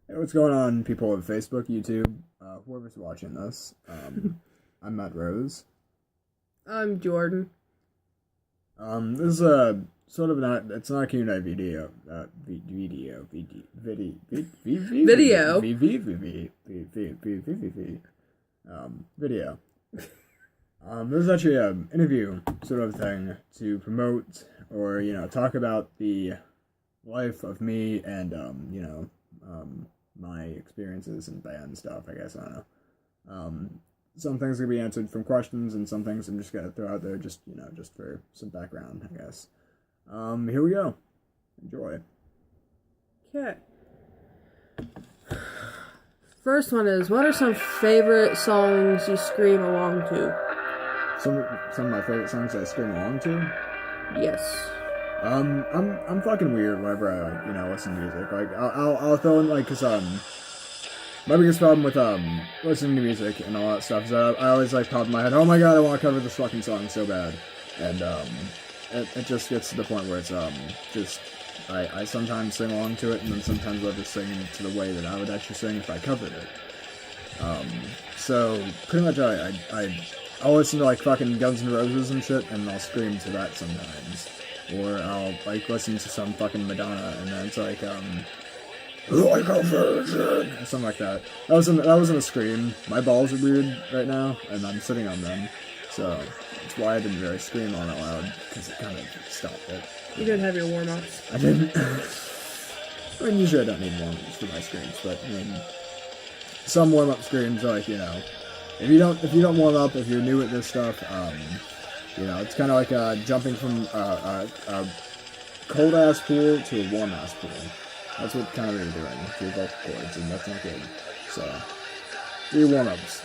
Hey, what's going on, people of Facebook, YouTube, whoever's watching this? I'm Matt Rose. I'm Jordan. This is a sort of not. It's not a Q&A video. Video. Video. Video. This is actually an interview sort of thing to promote or talk about the life of me and my experiences in band stuff. I guess I don't know. Some things can be answered from questions, and some things I'm just gonna throw out there, just for some background, I guess. Here we go. Enjoy. Okay. First one is, what are some favorite songs you scream along to? Some of my favorite songs I scream along to. Yes. I'm fucking weird whenever I listen to music. Like I'll throw in like, cause my biggest problem with listening to music and all that stuff is that I always like pop in my head, oh my god, I want to cover this fucking song so bad, and it just gets to the point where it's just I sometimes sing along to it, and then sometimes I'll just sing to the way that I would actually sing if I covered it. So pretty much I'll listen to like fucking Guns N' Roses and shit, and I'll scream to that sometimes. Or I'll like listen to some fucking Madonna, and then it's like like a virgin, or something like that. That wasn't a scream. My balls are weird right now, and I'm sitting on them, so that's why I didn't really scream all that loud, because it kind of stopped it. You didn't have your warm-ups. I didn't. I mean, usually I don't need warm-ups for my screams, but I mean, some warm-up screams, like if you don't warm up, if you're new at this stuff, it's kind of like jumping from a cold-ass pool to a warm-ass pool. That's what kind of you're doing with your vocal cords, and that's not good. So, do your warm-ups.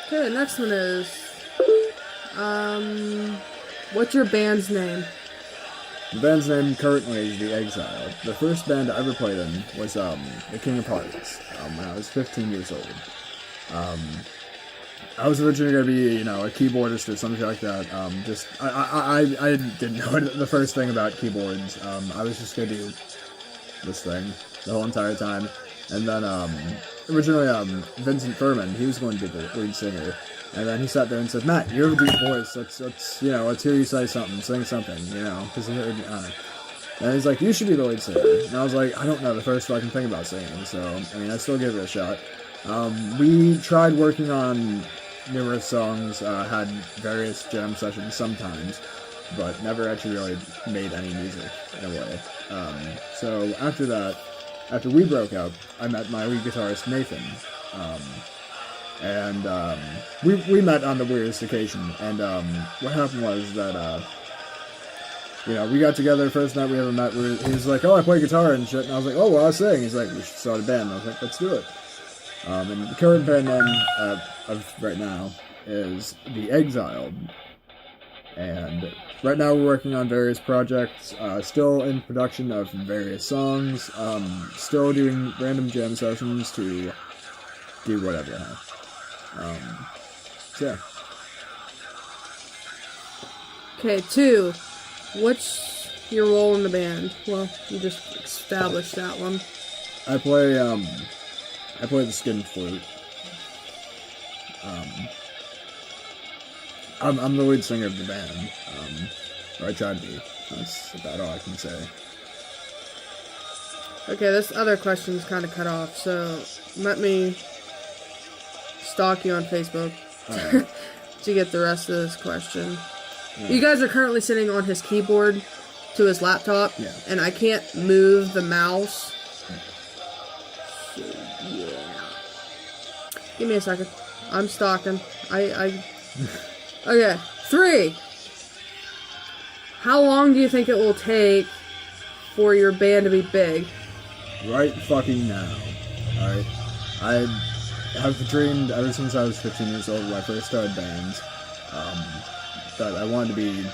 Okay, next one is, what's your band's name? The band's name currently is The Exile. The first band I ever played in was The King of Hearts, when I was 15 years old. I was originally going to be, a keyboardist or something like that. I didn't know the first thing about keyboards. I was just going to do this thing the whole entire time. And then, originally, Vincent Furman, he was going to be the lead singer. And then he sat there and said, Matt, you have a deep voice. Let's hear you say something, sing something, because he heard, and he's like, you should be the lead singer. And I was like, I don't know the first fucking thing about singing, so, I still give it a shot. We tried working on numerous songs, had various jam sessions sometimes, but never actually really made any music in a way. So after that, after we broke up, I met my lead guitarist Nathan, and we met on the weirdest occasion. And what happened was that we got together first night we ever met. He was like, "Oh, I play guitar and shit," and I was like, "Oh, well, I sing." He's like, "We should start a band." And I was like, "Let's do it." And the current band name of right now is The Exiled. And right now we're working on various projects, still in production of various songs, still doing random jam sessions to do whatever. So yeah. Okay, 2. What's your role in the band? Well, you just established that one. I play the skin flute. I'm the lead singer of the band, or I try to be. That's about all I can say. Okay, this other question's kind of cut off, so let me stalk you on Facebook to get the rest of this question. Yeah. You guys are currently sitting on his keyboard to his laptop, and I can't move the mouse. So, yeah. Give me a second. I'm stalking. Okay, 3. How long do you think it will take for your band to be big? Right fucking now. Alright? I have dreamed ever since I was 15 years old when I first started bands, that I wanted to be,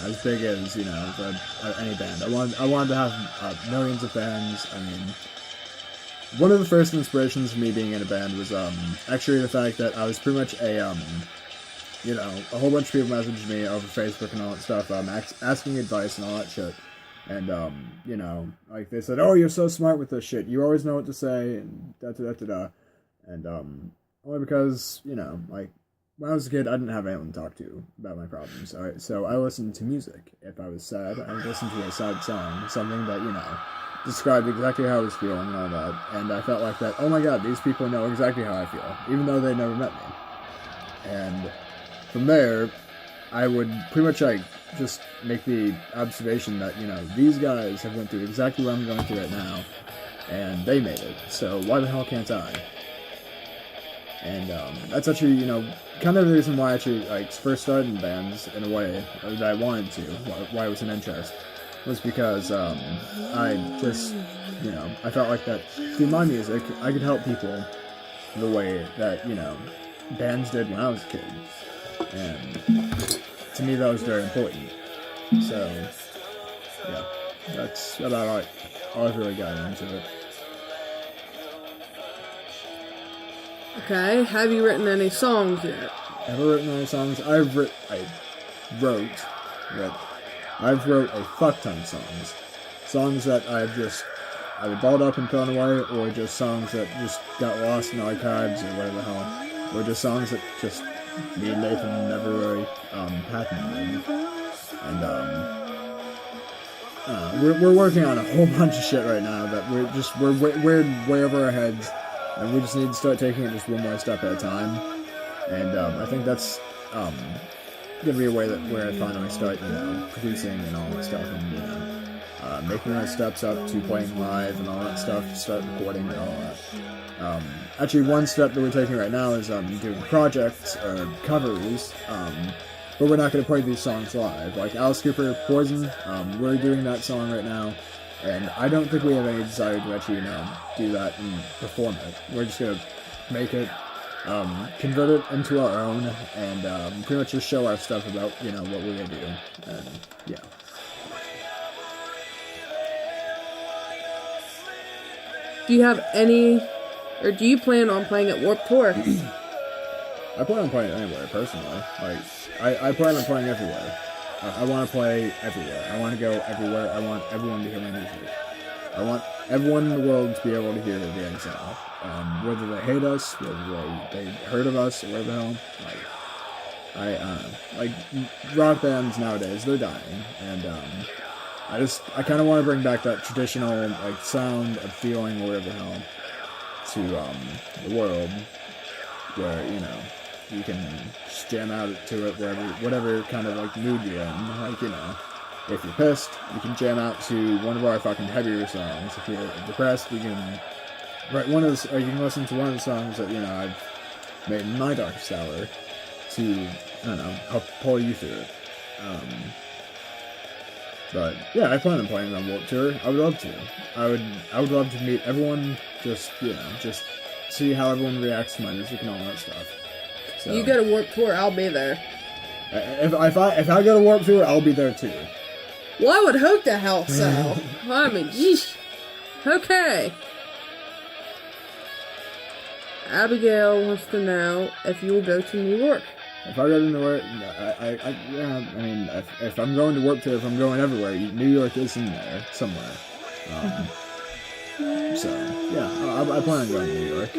as big as, any band. I wanted to have millions of fans. One of the first inspirations for me being in a band was actually the fact that I was pretty much a whole bunch of people messaged me over Facebook and all that stuff, asking advice and all that shit. And, you know, like, they said, oh, you're so smart with this shit. You always know what to say, and da-da-da-da-da. And, only because, you know, like, when I was a kid, I didn't have anyone to talk to about my problems. So I listened to music. If I was sad, I would listen to a sad song, something that, you know, described exactly how I was feeling and all that. And I felt like that, oh my god, these people know exactly how I feel, even though they never met me. And from there, I would pretty much, like, just make the observation that, you know, these guys have went through exactly what I'm going through right now, and they made it, so why the hell can't I? And, that's actually, you know, kind of the reason why I actually, like, first started in bands, in a way, or that I wanted to, why it was an interest, was because, I just, you know, I felt like that through my music, I could help people the way that, you know, bands did when I was a kid. And to me, that was very important. So, yeah, that's about all I've really gotten into it. Okay, have you written any songs yet? Have I written any songs? I wrote a fuck ton of songs. Songs that I've just either balled up and thrown away, or just songs that just got lost in archives, or whatever the hell. Or just songs that just me and Nathan never really patented. And we're working on a whole bunch of shit right now that we're way over our heads, and we just need to start taking it just one more step at a time. And I think that's gonna be a way where I finally start, you know, producing and all that stuff, and, you know, making those steps up to playing live and all that stuff, start recording and all that. Actually, one step that we're taking right now is doing projects or covers, but we're not going to play these songs live. Like Alice Cooper, Poison, we're doing that song right now, and I don't think we have any desire to actually, you know, do that and perform it. We're just going to make it, convert it into our own, and pretty much just show our stuff about, you know, what we're going to do, and yeah. Do you have any, or do you plan on playing at Warped Tour? I plan on playing anywhere, personally. Like, I plan on playing everywhere. I want to play everywhere. I want to go everywhere. I want everyone to hear my music. I want everyone in the world to be able to hear the Exile. Whether they hate us, whether they heard of us, or whatever the hell. Like, rock bands nowadays, they're dying. And, I kind of want to bring back that traditional, like, sound of feeling, or whatever the hell, to, the world, where, you know, you can just jam out to it whatever kind of, like, mood you're in. Like, you know, if you're pissed, you can jam out to one of our fucking heavier songs. If you're depressed, you can you can listen to one of the songs that, you know, I've made in my darkest hour to, I don't know, help pull you through it. But yeah, I plan on playing on Warped Tour. I would love to. I would love to meet everyone. Just, you know, just see how everyone reacts to my music and all that stuff. So, You go to Warped Tour, I'll be there. If I go to Warped Tour, I'll be there too. Well, I would hope the hell so. I mean, yeesh. Okay. Abigail wants to know if you will go to New York. If I go to New York, if I'm going to Warped Tour, if I'm going everywhere, New York is in there somewhere. So, yeah, I plan on going to New York.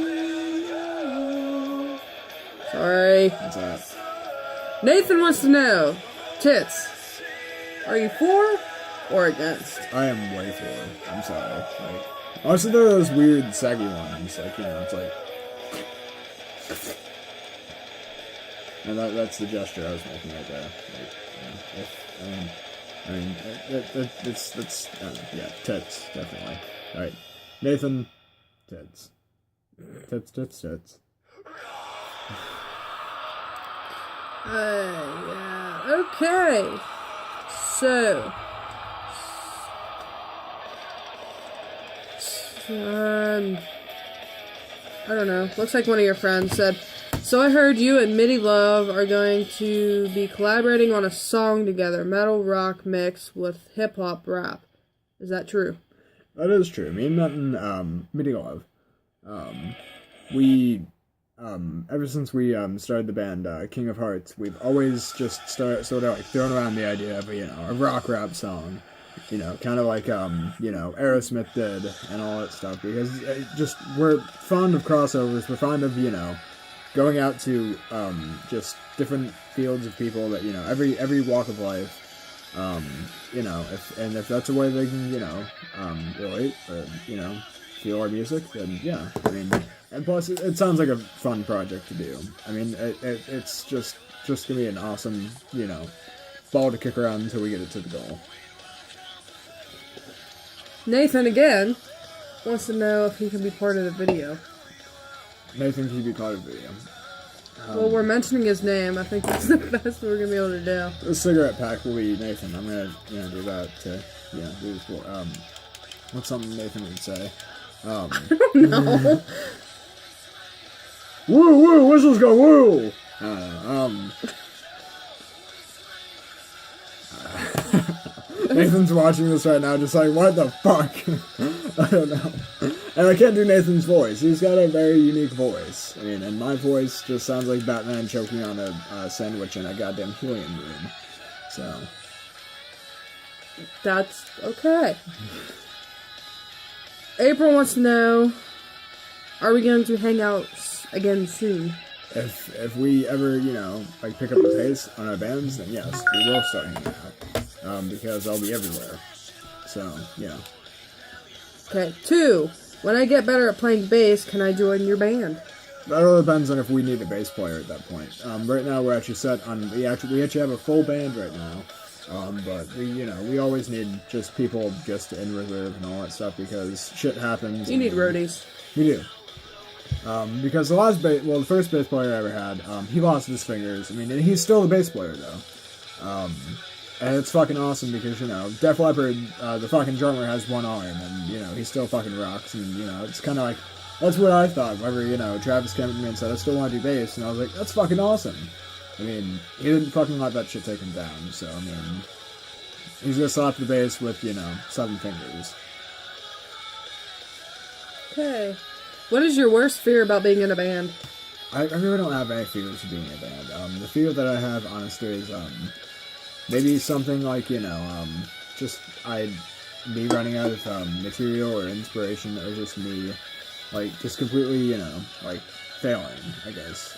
Sorry. What's that? Nathan wants to know, tits, are you for or against? I am way for. I'm sorry. Like, honestly, there are those weird saggy ones. Like, you know, it's like. And that's the gesture I was making right there. Like, yeah, tits, definitely. Alright, Nathan, tits. Tits. Yeah, okay. So, I don't know. Looks like one of your friends said, so I heard you and Mitty Love are going to be collaborating on a song together, metal rock mix with hip hop rap. Is that true? That is true. Me and Mitty Love, we, ever since we started the band King of Hearts, we've always just sort of like thrown around the idea of, you know, a rock rap song. you know, kind of like, you know, Aerosmith did and all that stuff, because we're fond of crossovers, we're fond of, you know, going out to, just different fields of people that, you know, every walk of life, you know, if that's a way they can, you know, relate, or, you know, feel our music, then yeah, I mean, and plus, it sounds like a fun project to do. I mean, it's just gonna be an awesome, you know, ball to kick around until we get it to the goal. Nathan, again, wants to know if he can be part of the video. Nathan, can you be part of the video? Well, we're mentioning his name. I think that's the best we're going to be able to do. The cigarette pack will be Nathan. I'm gonna, you know, do that to, you know, do this for, what's something Nathan would say? No. Woo, woo, whistles go woo! I don't know, Nathan's watching this right now just like, what the fuck? I don't know. And I can't do Nathan's voice. He's got a very unique voice. I mean, and my voice just sounds like Batman choking on a sandwich in a goddamn helium room. So. That's okay. April wants to know, are we going to hang out again soon? If we ever, you know, like pick up the pace on our bands, then yes, we will start hanging out. Because I'll be everywhere. So, yeah. Okay, 2. When I get better at playing bass, can I join your band? That all depends on if we need a bass player at that point. Right now we're actually set on, we actually have a full band right now. But we, you know, we always need just people just in reserve and all that stuff because shit happens. You need roadies. We do. Because the first bass player I ever had, he lost his fingers. I mean, and he's still the bass player though. And it's fucking awesome because, you know, Def Leppard, the fucking drummer has one arm, and, you know, he still fucking rocks, and, you know, it's kind of like, that's what I thought whenever, you know, Travis came to me and said, I still want to do bass, and I was like, that's fucking awesome. I mean, he didn't fucking let that shit take him down, so, I mean, he's gonna slap the bass with, you know, 7 fingers. Okay. What is your worst fear about being in a band? I really don't have any fears of being in a band. The fear that I have, honestly, is, maybe something like, you know, just me running out of material or inspiration, or just me, like, just completely, you know, like, failing, I guess.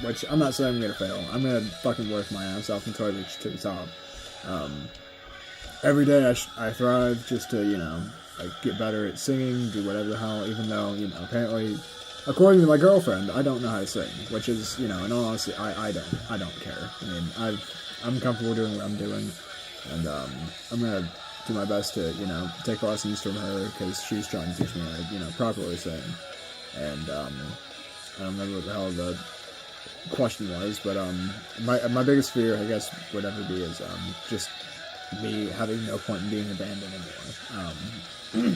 Which, I'm not saying I'm gonna fail. I'm gonna fucking work my ass off until I reach to the top. Every day I thrive just to, you know, like, get better at singing, do whatever the hell, even though, you know, apparently, according to my girlfriend, I don't know how to sing, which is, you know, in all honesty, I don't care. I mean, I'm comfortable doing what I'm doing, and I'm gonna do my best to, you know, take lessons from her because she's trying to teach me how to, you know, properly sing. And I don't remember what the hell the question was, but my biggest fear, I guess, would ever be is just me having no point in being in a band anymore.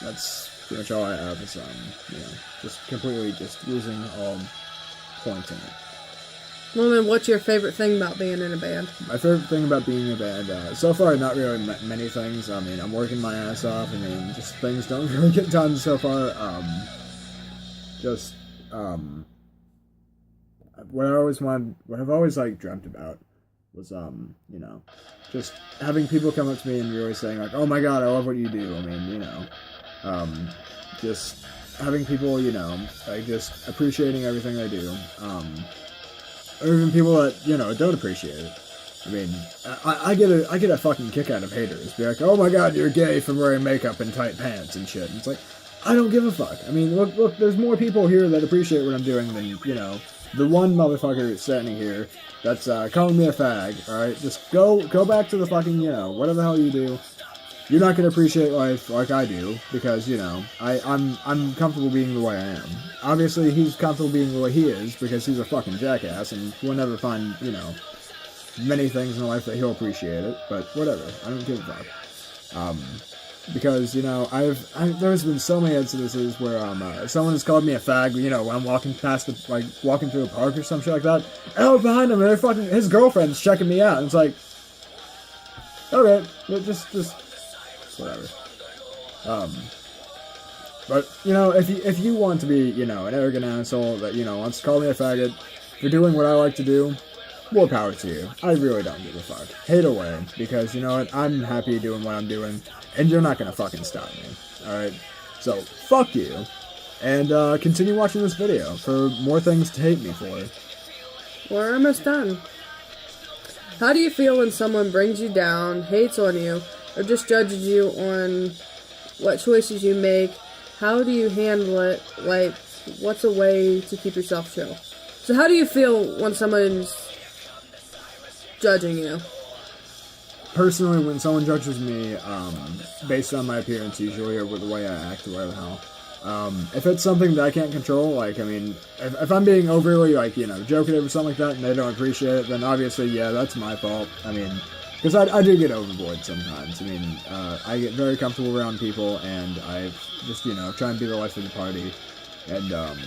That's pretty much all I have is you know, just completely just losing all point in it. Well, then, what's your favorite thing about being in a band? My favorite thing about being in a band, so far, not really many things. I mean, I'm working my ass off. I mean, just things don't really get done so far. What I've always like dreamt about was, you know, just having people come up to me and really saying like, "Oh my God, I love what you do." I mean, you know, just having people, you know, like just appreciating everything I do. Or even people that, you know, don't appreciate it. I mean, I get a fucking kick out of haters. Be like, oh my God, you're gay from wearing makeup and tight pants and shit. And it's like, I don't give a fuck. I mean, look, there's more people here that appreciate what I'm doing than, you know, the one motherfucker standing here that's calling me a fag, alright? Just go back to the fucking, you know, whatever the hell you do. You're not gonna appreciate life like I do, because, you know, I'm comfortable being the way I am. Obviously, he's comfortable being the way he is, because he's a fucking jackass, and we'll never find, you know, many things in life that he'll appreciate it, but whatever, I don't give a fuck. Because, you know, there's been so many incidences where, someone has called me a fag, you know, when I'm walking walking through a park or some shit like that, and I look behind him, and his girlfriend's checking me out, and it's like, okay, just whatever. But, you know, if you want to be, you know, an arrogant asshole that, you know, wants to call me a faggot for doing what I like to do, more power to you. I really don't give a fuck. Hate away, because you know what? I'm happy doing what I'm doing, and you're not gonna fucking stop me. Alright? So, fuck you. And continue watching this video for more things to hate me for. We're almost done. How do you feel when someone brings you down, hates on you, or just judges you on what choices you make? How do you handle it? Like, what's a way to keep yourself chill? So how do you feel when someone's judging you? Personally, when someone judges me, based on my appearance usually, or with the way I act, or whatever the hell, if it's something that I can't control, like, I mean, if I'm being overly, like, you know, joking or something like that, and they don't appreciate it, then obviously, yeah, that's my fault. I mean, because I do get overboard sometimes. I mean, I get very comfortable around people, and I just, you know, try and be the life of the party, and,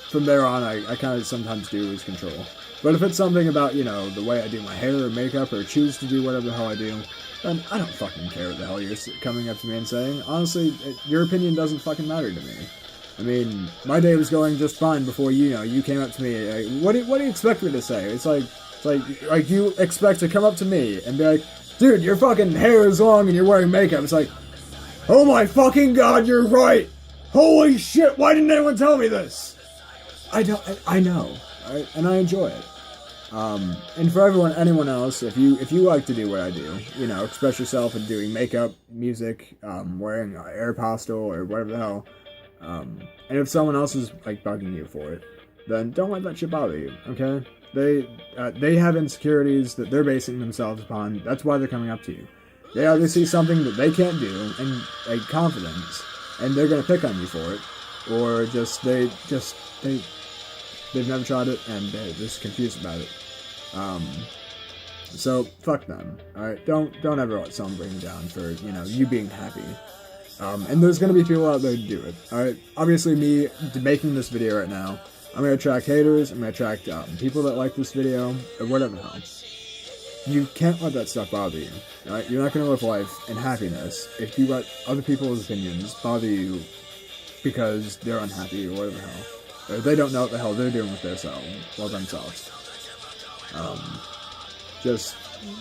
from there on, I kind of sometimes do lose control. But if it's something about, you know, the way I do my hair or makeup, or choose to do whatever the hell I do, then I don't fucking care what the hell you're coming up to me and saying. Honestly, your opinion doesn't fucking matter to me. I mean, my day was going just fine before, you know, you came up to me. What do you expect me to say? It's like you expect to come up to me and be like, dude, your fucking hair is long and you're wearing makeup. It's like, oh my fucking god, you're right. Holy shit, why didn't anyone tell me this? I know, right? And I enjoy it. And for anyone else, if you like to do what I do, you know, express yourself in doing makeup, music, wearing Aeropostale or whatever the hell, and if someone else is, like, bugging you for it, then don't let that shit bother you, okay? They have insecurities that they're basing themselves upon. That's why they're coming up to you. They either see something that they can't do, and, like, confidence, and they're gonna pick on you for it, or they've never tried it, and they're just confused about it. So, fuck them, alright? Don't ever let someone bring you down for, you know, you being happy. And there's gonna be people out there to do it, alright? Obviously, me making this video right now, I'm gonna attract haters, I'm gonna attract, people that like this video, or whatever the hell. You can't let that stuff bother you, alright? You're not gonna live life in happiness if you let other people's opinions bother you because they're unhappy, or whatever the hell. Or they don't know what the hell they're doing with themselves. Just,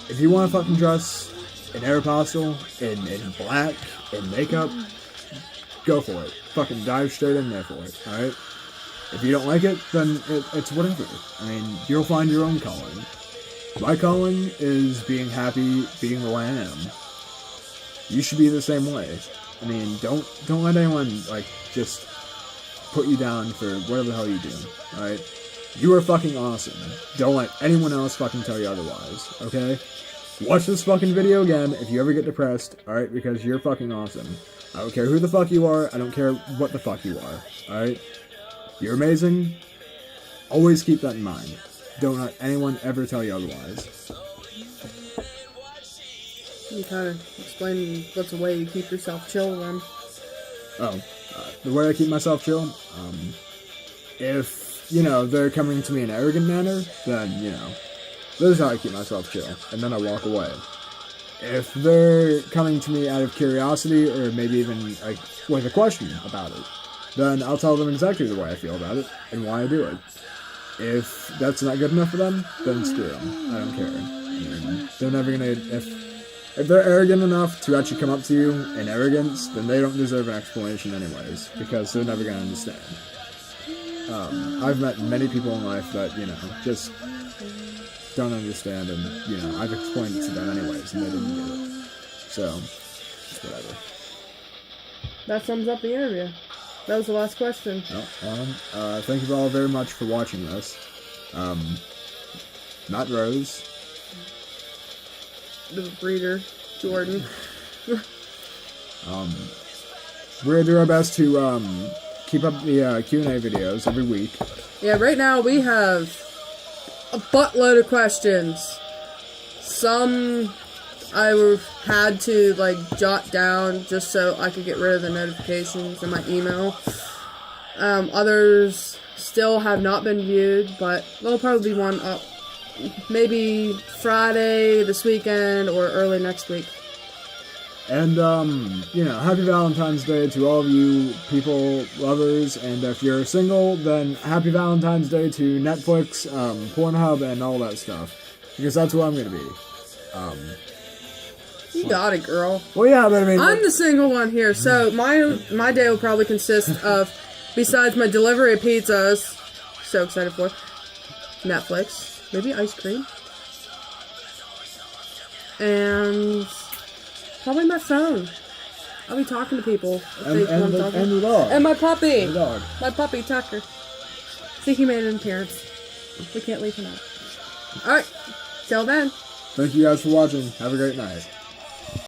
if you want to fucking dress in Aeropostale, in black, in makeup, go for it. Fucking dive straight in there for it, alright? If you don't like it, then it's whatever. I mean, you'll find your own calling. My calling is being happy, being the way I am. You should be the same way. I mean, don't let anyone, like, just put you down for whatever the hell you do, alright? You are fucking awesome. Don't let anyone else fucking tell you otherwise, okay? Watch this fucking video again if you ever get depressed, alright? Because you're fucking awesome. I don't care who the fuck you are, I don't care what the fuck you are, alright? You're amazing. Always keep that in mind. Don't let anyone ever tell you otherwise. You kind of explain what's a way you keep yourself chill then. The way I keep myself chill, if, you know, they're coming to me in an arrogant manner, then, you know, this is how I keep myself chill, and then I walk away. If they're coming to me out of curiosity, or maybe even, like, with a question about it, then I'll tell them exactly the way I feel about it, and why I do it. If that's not good enough for them, then screw them. I don't care. I mean, they're never gonna, if they're arrogant enough to actually come up to you in arrogance, then they don't deserve an explanation anyways, because they're never going to understand. I've met many people in life that, you know, just don't understand, and, you know, I've explained it to them anyways, and they didn't get it. So, whatever. That sums up the interview. That was the last question. Thank you all very much for watching this. Not Rose. The breeder, Jordan. We're gonna do our best to keep up the Q&A videos every week. Yeah, right now we have a buttload of questions. Some I had to, like, jot down just so I could get rid of the notifications in my email. Others still have not been viewed, but there'll probably be one up maybe Friday, this weekend, or early next week. And, you know, happy Valentine's Day to all of you people, lovers, and if you're single, then happy Valentine's Day to Netflix, Pornhub, and all that stuff. Because that's what I'm gonna be. You got it, girl. Well, yeah, but I mean... I'm the single one here, so my day will probably consist of, besides my delivery of pizzas, so excited for, Netflix, maybe ice cream, and probably my phone. I'll be talking to people. And the dog. And my puppy. The dog. My puppy, Tucker. See, he made an appearance. We can't leave him out. Alright, till then. Thank you guys for watching. Have a great night.